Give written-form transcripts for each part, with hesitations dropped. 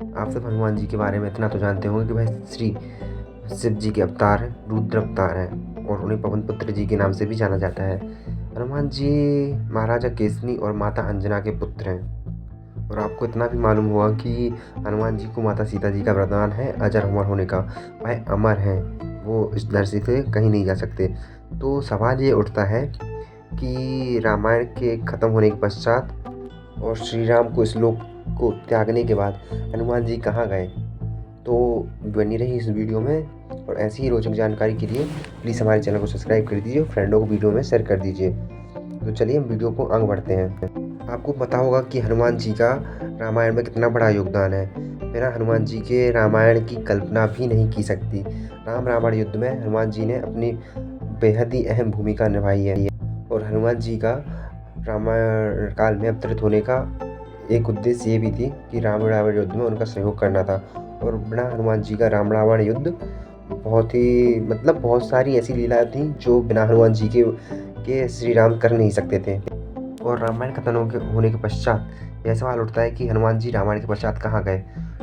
आप सब हनुमान जी के बारे में इतना तो जानते होंगे कि भाई श्री शिव जी के अवतार हैं, रुद्र अवतार हैं और उन्हें पवन पुत्र जी के नाम से भी जाना जाता है। हनुमान जी महाराजा केसरी और माता अंजना के पुत्र हैं। और आपको इतना भी मालूम होगा कि हनुमान जी को माता सीता जी का वरदान है अजर अमर होने का। वह अमर हैं, वो इस धरती से कहीं नहीं जा सकते। तो सवाल ये उठता है कि रामायण के ख़त्म होने के पश्चात और श्री राम को इस लोक को त्यागने के बाद हनुमान जी कहाँ गए। तो बनी रही इस वीडियो में, और ऐसी ही रोचक जानकारी के लिए प्लीज़ हमारे चैनल को सब्सक्राइब कर दीजिए और फ्रेंडों को वीडियो में शेयर कर दीजिए। तो चलिए हम वीडियो को आगे बढ़ते हैं। आपको पता होगा कि हनुमान जी का रामायण में कितना बड़ा योगदान है। बिना हनुमान जी के रामायण की कल्पना भी नहीं की सकती। राम रावण युद्ध में हनुमान जी ने अपनी बेहद ही अहम भूमिका निभाई है। और हनुमान जी का रामायण काल में अवतरित होने का एक उद्देश्य ये भी थी कि राम रावण युद्ध में उनका सहयोग करना था। और बिना हनुमान जी का राम रावण युद्ध बहुत सारी ऐसी लीलाएं थी जो बिना हनुमान जी के श्री राम कर नहीं सकते थे। और रामायण खत्म होने के पश्चात यह सवाल उठता है कि हनुमान जी रामायण के पश्चात कहाँ गए।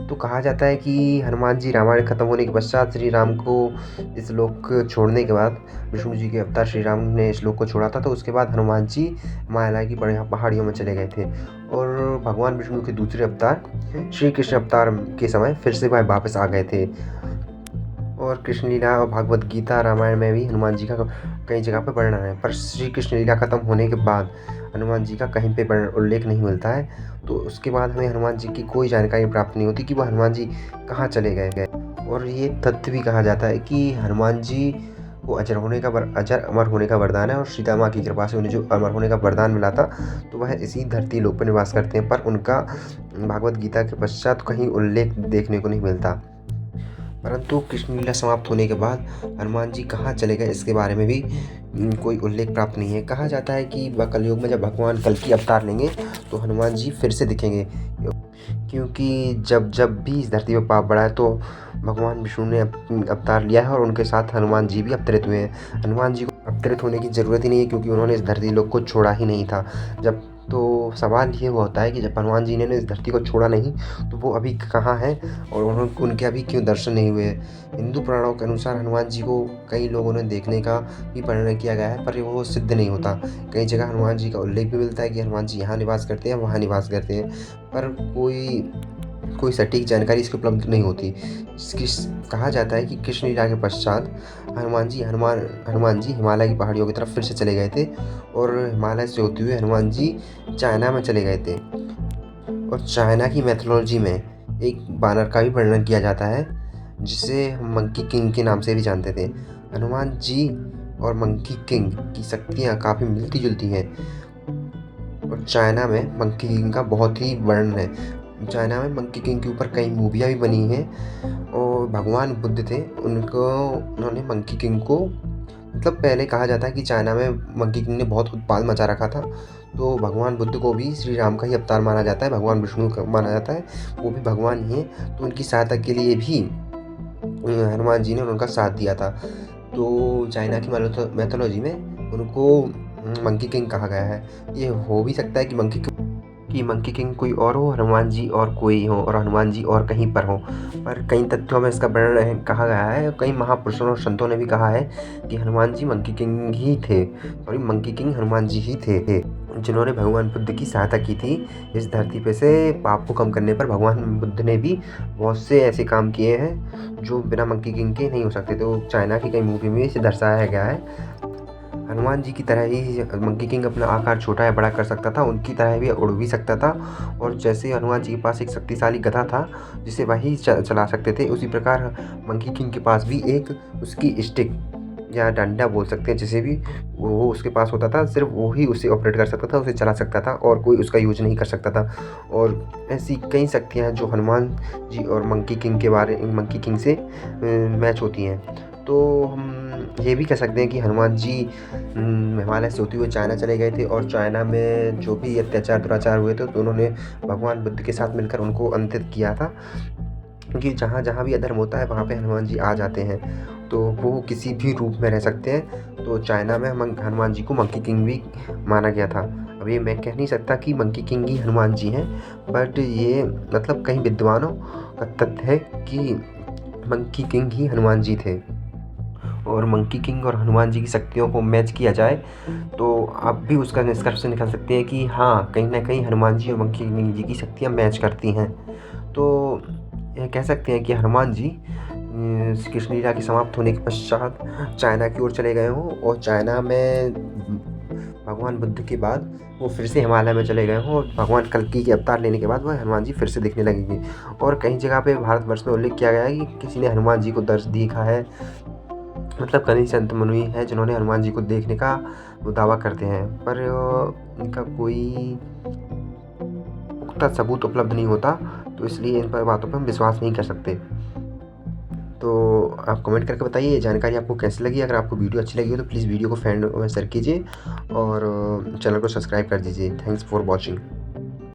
तो कहा जाता है कि हनुमान जी रामायण खत्म होने के पश्चात श्री राम को इस लोक छोड़ने के बाद, विष्णु जी के अवतार श्री राम ने इस लोक को छोड़ा था, तो उसके बाद हनुमान जी हिमालय की पहाड़ियों में चले गए थे। और भगवान विष्णु के दूसरे अवतार श्री कृष्ण अवतार के समय फिर से वह वापस आ गए थे। और कृष्ण लीला और भागवत गीता रामायण में भी हनुमान जी का कई जगह पर वर्णन है, पर श्री कृष्ण लीला खत्म होने के बाद हनुमान जी का कहीं पे उल्लेख नहीं मिलता है। तो उसके बाद हमें हनुमान जी की कोई जानकारी प्राप्त नहीं होती कि वह हनुमान जी कहाँ चले गए। और ये तथ्य भी कहा जाता है कि हनुमान जी को अजर अमर होने का वरदान है, और सीता माँ की कृपा से उन्हें जो अमर होने का वरदान मिला था, तो वह इसी धरती लोक पर निवास करते हैं। पर उनका भागवत गीता के पश्चात कहीं उल्लेख देखने को नहीं मिलता। परंतु कृष्ण लीला समाप्त होने के बाद हनुमान जी कहाँ चले गए इसके बारे में भी कोई उल्लेख प्राप्त नहीं है। कहा जाता है कि कलयुग में जब भगवान कल्कि अवतार लेंगे तो हनुमान जी फिर से दिखेंगे, क्योंकि जब जब भी इस धरती पर पाप बढ़ा है तो भगवान विष्णु ने अवतार लिया है और उनके साथ हनुमान जी भी अवतरित हुए हैं। हनुमान जी को अवतरित होने की ज़रूरत ही नहीं है, क्योंकि उन्होंने इस धरती लोक को छोड़ा ही नहीं था। जब तो सवाल ये होता है कि जब हनुमान जी ने इस धरती को छोड़ा नहीं तो वो अभी कहाँ हैं और उनके अभी क्यों दर्शन नहीं हुए। हिंदू पुराणों के अनुसार हनुमान जी को कई लोगों ने देखने का भी वर्णन किया गया है, पर वो सिद्ध नहीं होता। कई जगह हनुमान जी का उल्लेख भी मिलता है कि हनुमान जी यहाँ निवास करते हैं, वहाँ निवास करते हैं, पर कोई सटीक जानकारी इसकी उपलब्ध नहीं होती। कहा जाता है कि कृष्ण लीला के पश्चात हनुमान जी हिमालय की पहाड़ियों की तरफ फिर से चले गए थे, और हिमालय से होते हुए हनुमान जी चाइना में चले गए थे। और चाइना की मैथोलॉजी में एक बानर का भी वर्णन किया जाता है, जिसे हम मंकी किंग के नाम से भी जानते थे। हनुमान जी और मंकी किंग की शक्तियाँ काफ़ी मिलती जुलती हैं, और चाइना में मंकी किंग का बहुत ही वर्णन है। चाइना में मंकी किंग के ऊपर कई मूवियाँ भी बनी हैं। और भगवान बुद्ध थे, उन्होंने मंकी किंग को, पहले कहा जाता है कि चाइना में मंकी किंग ने बहुत उत्पाद मचा रखा था, तो भगवान बुद्ध को भी श्री राम का ही अवतार माना जाता है, भगवान विष्णु का माना जाता है, वो भी भगवान ही हैं। तो उनकी सहायता के लिए भी हनुमान जी ने उनका साथ दिया था। तो चाइना की मैथोलॉजी में उनको मंकी किंग कहा गया है। ये हो भी सकता है कि मंकी किंग कोई और हो, हनुमान जी और कोई हो, और हनुमान जी और कहीं पर हो। पर कई तथ्यों में इसका वर्णन कहा गया है, कई महापुरुषों और संतों ने भी कहा है कि हनुमान जी मंकी किंग ही थे, sorry monkey king Hanuman ji ही थे, जिन्होंने भगवान बुद्ध की सहायता की थी इस धरती पे से पाप को कम करने पर। भगवान बुद्ध ने भी बहुत से ऐसे काम किए हैं जो बिना मंकी किंग के नहीं हो सकते। तो चाइना की कई मूवी में इसे दर्शाया गया है। हनुमान जी की तरह ही मंकी किंग अपना आकार छोटा या बड़ा कर सकता था, उनकी तरह भी उड़ भी सकता था। और जैसे हनुमान जी के पास एक शक्तिशाली गदा था जिसे वही चला सकते थे, उसी प्रकार मंकी किंग के पास भी एक उसकी स्टिक या डंडा बोल सकते हैं, जिसे भी वो उसके पास होता था, सिर्फ वो ही उसे ऑपरेट कर सकता था, उसे चला सकता था, और कोई उसका यूज नहीं कर सकता था। और ऐसी कई शक्तियाँ हैं जो हनुमान जी और मंकी किंग से मैच होती हैं। तो हम ये भी कह सकते हैं कि हनुमान जी हिमालय से होते हुए चाइना चले गए थे, और चाइना में जो भी अत्याचार दुराचार हुए थे तो उन्होंने भगवान बुद्ध के साथ मिलकर उनको अंतित किया था, क्योंकि जहाँ जहाँ भी अधर्म होता है वहाँ पे हनुमान जी आ जाते हैं। तो वो किसी भी रूप में रह सकते हैं। तो चाइना में हनुमान जी को मंकी किंग भी माना गया था। अब ये मैं कह नहीं सकता कि मंकी किंग ही हनुमान जी हैं, बट ये कई विद्वानों तथ्य है कि मंकी किंग ही हनुमान जी थे। और मंकी किंग और हनुमान जी की शक्तियों को मैच किया जाए तो आप भी उसका निष्कर्ष निकाल सकते हैं कि हाँ, कहीं न कहीं हनुमान जी और मंकी किंग जी की शक्तियाँ मैच करती हैं। तो ये कह सकते हैं कि हनुमान जी श्री कृष्ण लीला के समाप्त होने के पश्चात चाइना की ओर चले गए हों और चाइना में भगवान बुद्ध के बाद वो फिर से हिमालय में चले गए हों और भगवान कल्कि के अवतार लेने के बाद वह हनुमान जी फिर से दिखने लगेंगे। और कई जगह पे भारतवर्ष में उल्लेख किया गया है कि किसी ने हनुमान जी को दर्श देखा है, मतलब कई संत मुनि हैं जिन्होंने हनुमान जी को देखने का वो दावा करते हैं, पर इनका कोई पुख्ता सबूत उपलब्ध नहीं होता, तो इसलिए इन पर बातों पर हम विश्वास नहीं कर सकते। तो आप कमेंट करके बताइए ये जानकारी आपको कैसी लगी। अगर आपको वीडियो अच्छी लगी हो तो प्लीज़ वीडियो को फ्रेंड में शेयर कीजिए और चैनल को सब्सक्राइब कर दीजिए। Thanks for watching.